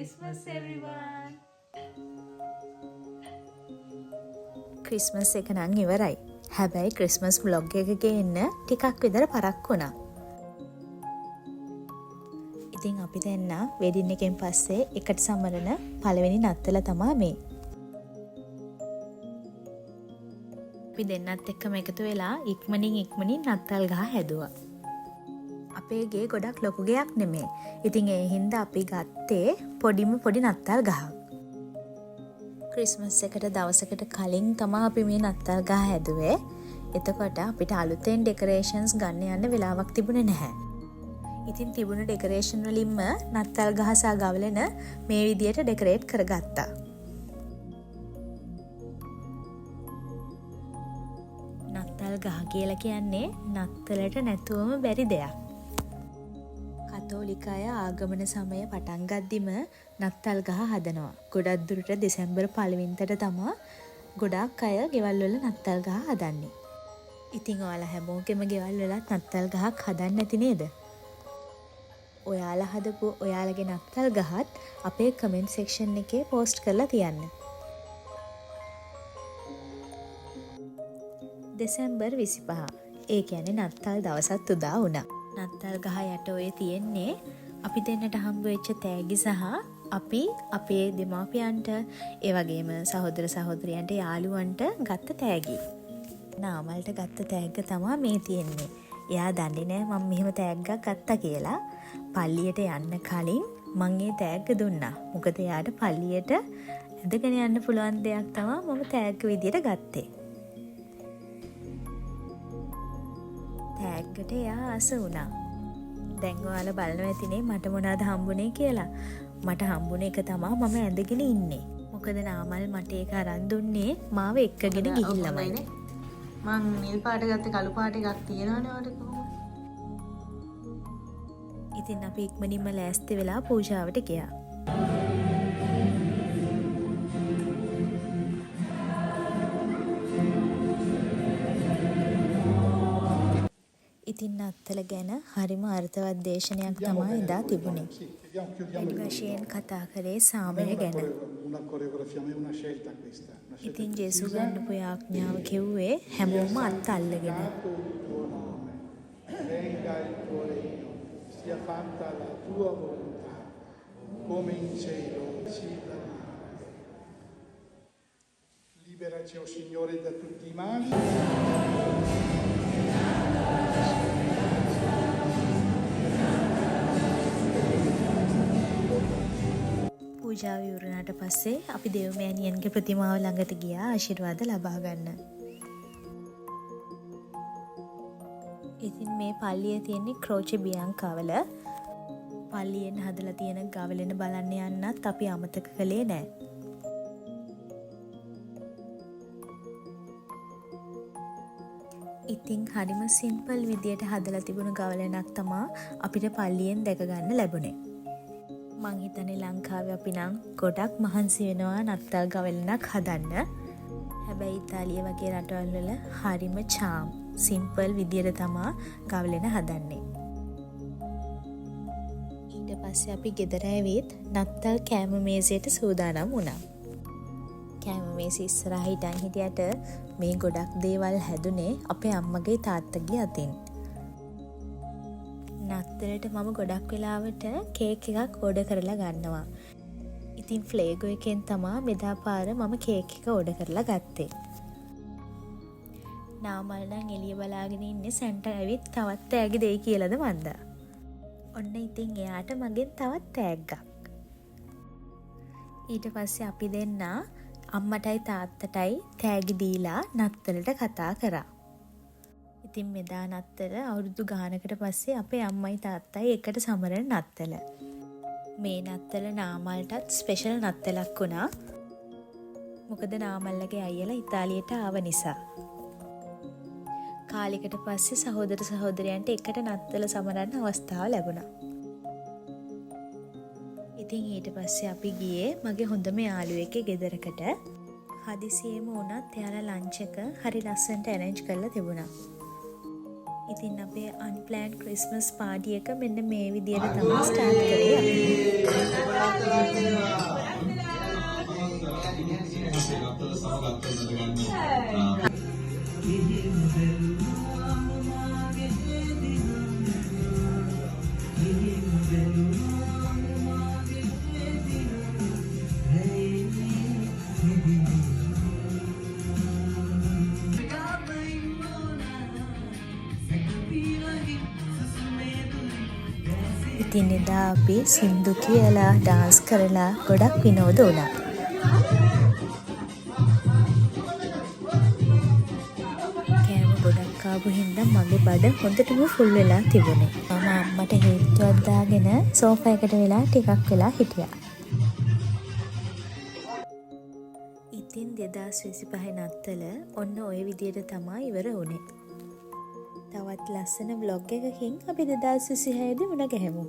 Christmas everyone. Christmas එක නම් ඉවරයි. හැබැයි ක්‍රිස්මස් vlog එක ගේන්න ටිකක් විතර පරක්කු වුණා. ඉතින් අපි දෙන්න වෙඩින් එකෙන් පස්සේ එකට සමරන පළවෙනි නත්තල තමයි මේ. අපි දෙන්නත් එක්කම එකතු වෙලා ඉක්මනින් නත්තල් ගහ හැදුවා. අපේ ගේ ගොඩක් ලොකු ගයක් නෙමේ. ඉතින් ඒ හින්දා අපි ගත්තේ පොඩි නත්තල් ගහක්. ක්‍රිස්මස් එකට දවසකට කලින් තමයි අපි මේ නත්තල් ගහ හැදුවේ. එතකොට අපිට අලුතෙන් ඩෙකරේෂන්ස් ගන්න යන්න වෙලාවක් තිබුණේ නැහැ. ඉතින් තිබුණු ඩෙකරේෂන් වලින්ම නත්තල් ගහ සහ ගවලන මේ විදියට ඩෙකරේට් කරගත්තා. නත්තල් ගහ කියලා කියන්නේ නත්තලට නැතුවම බැරි දෙයක්. කතෝලික අය ආගමන සමය පටන් ගද්දිම නත්තල් ගහ හදනවා. ගොඩක් දුරට දෙසැම්බර් 1 වෙනිදාට තමයි ගොඩාක් අය ගෙවල් වල නත්තල් ගහ හදන්නේ. ඉතින් ඔයාලා හැමෝගෙම ගෙවල් වලත් නත්තල් ගහක් හදන්න නැති නේද? ඔයාලා හදපු ඔයාලගේ නත්තල් ගහත් අපේ කමෙන්ට් සෙක්ෂන් එකේ පෝස්ට් කරලා තියන්න. දෙසැම්බර් 25. ඒ කියන්නේ නත්තල් දවසත් උදා වුණා. නත්තල් ගහ යට ඔය තියෙන්නේ අපි දෙන්නට හම්බ වෙච්ච තෑගි සහ අපි අපේ දෙමාපියන්ට ඒ වගේම සහෝදර සහෝදරියන්ට යාළුවන්ට ගත්ත තෑගි. නාමල්ට ගත්ත තෑග්ග තමයි මේ තියෙන්නේ. එයා දන්නේ නෑ මම මෙහෙම තෑග්ගක් ගත්තා කියලා. පල්ලියට යන්න කලින් මං ඒ තෑග්ග දුන්නා. මොකද එයාට පල්ලියට ඇදගෙන යන්න පුළුවන් දෙයක් තමයි මම තෑග්ග විදියට ගත්තේ. තෑග්ගට එයා ආස වුණා. දැන් ඔයාලා බලනවා ඇතිනේ මට මොනවද හම්බුනේ කියලා. මට හම්බුනේ එක තමයි මම ඇඳගෙන ඉන්නේ. මොකද නාමල් මට ඒක අරන් දුන්නේ මාව එක්කගෙන ගිහිල්ලාමයි. මං නිල් පාට ගත්තේ කළු පාට එකක් තියෙනවනේ ඔයාලට කොහොමද? ඉතින් අපි ඉක්මනින්ම ලෑස්ති වෙලා පූජාවට ගියා. ඉතින් නත්තල ගැන හරිම අර්ථවත් දේශනයක් තමයි එදා තිබුණේ. වැඩි වශයෙන් කතා කරේ සාමය ගැන. ඉතින් ජේසු ගන්නපු යාඥාව කිව්වේ හැමෝම අත් අල්ලගෙන. sia fatta la tua volontà come in cielo così in terra. Liberaci, o Signore, da tutti i mali. පූජාව ඉවරනට පස්සේ අපි දේවමෑණියන්ගේ ප්‍රතිමාව ළඟට ගියා ආශිර්වාද ලබා ගන්න. ඉතින් මේ පල්ලිය තියෙන්නේ ක්‍රෝචේ බියංකාවල. පල්ලියෙන් හදලා තියෙන ගවලෙන බලන්න යන්නත් අපි අමතක කළේ නෑ. ඉතින් හරිම සිම්පල් විදියට හදලා තිබුණු ගවලෙනක් තමා අපිට පල්ලියෙන් දැක ගන්න ලැබුණේ. මං හිතන්නේ ලංකාවේ අපි නම් ගොඩක් මහන්සි වෙනවා නත්තල් ගවලෙනක් හදන්න. හැබැයි ඉතාලිය වගේ රටවල් වල හරිම චාම් සිම්පල් විදියට තමා ගවලෙන හදන්නේ. ඊට පස්සේ අපි ගෙදර ඇවිත් නත්තල් කෑම මේසයට සූදානම් වුණා. කෑම මේස ඉස්සරහ හිටන් හිටියට මේ ගොඩක් දේවල් හැදුනේ අපේ අම්මගේ තාත්තගේ අතින්. නත්තලට මම ගොඩක් වෙලාවට කේක් එකක් ඕඩර් කරලා ගන්නවා. ඉතින් ෆ්ලේගෝ එකෙන් තමා මෙදා පාර මම කේක් එක ඕඩර් කරලා ගත්තේ. නාමල් නම් එළිය බලාගෙන ඉන්නේ සැන්ටා ඇවිත් තවත් තෑගි දෙයි කියලාද මන්දා. ඔන්න ඉතින් එයාට මගෙන් තවත් තෑග්ගක්. ඊට පස්සේ අපි දෙන්න අම්මටයි තාත්තටයි තෑගි දීලා නත්තලට කතා කරා. ඉතින් මෙදා නත්තල අවුරුදු ගානකට පස්සේ අපේ අම්මයි තාත්තයි එකට සමරන නත්තල. මේ නත්තල නාමල්ටත් ස්පෙෂල් නත්තලක් වුණා. මොකද නාමල්ලගේ අයියලා ඉතාලියට ආව නිසා. කාලෙකට පස්සේ සහෝදර සහෝදරයන්ට එකට නත්තල සමරන්න අවස්ථාව ලැබුණා. ඉතින් ඊට පස්සේ අපි ගියේ මගේ හොඳම යාළුවෙක්ගේ ගෙදරකට. හදිසියෙම වුණත් එයාලා ලන්ච් එක හරි ලස්සනට ඇරේන්ජ් කරලා තිබුණා. ඉතින් අපේ අන්ප්ලෑන්ඩ් ක්‍රිස්මස් පාටි එක මෙන්න මේ විදියට තමයි ස්ටාර්ට් කරේ අපි. ඉතින් එදා අපි සින්දු කියලා ඩාන්ස් කරලා ගොඩක් විනෝද වුණා. කෑම ගොඩක් ආපු හින්දා මගේ බඩ හොඳටම ෆුල් වෙලා තිබුණේ. මම අම්මට හේතුවක් දාගෙන සෝෆා එකට වෙලා ටිකක් වෙලා හිටියා. ඉතින් 2025 නත්තල ඔන්න ওই විදියට තමයි ඉවර වුණේ. තවත් ලස්සන vlog එකකින් අපි 2026 දී මුණ ගැහෙමු.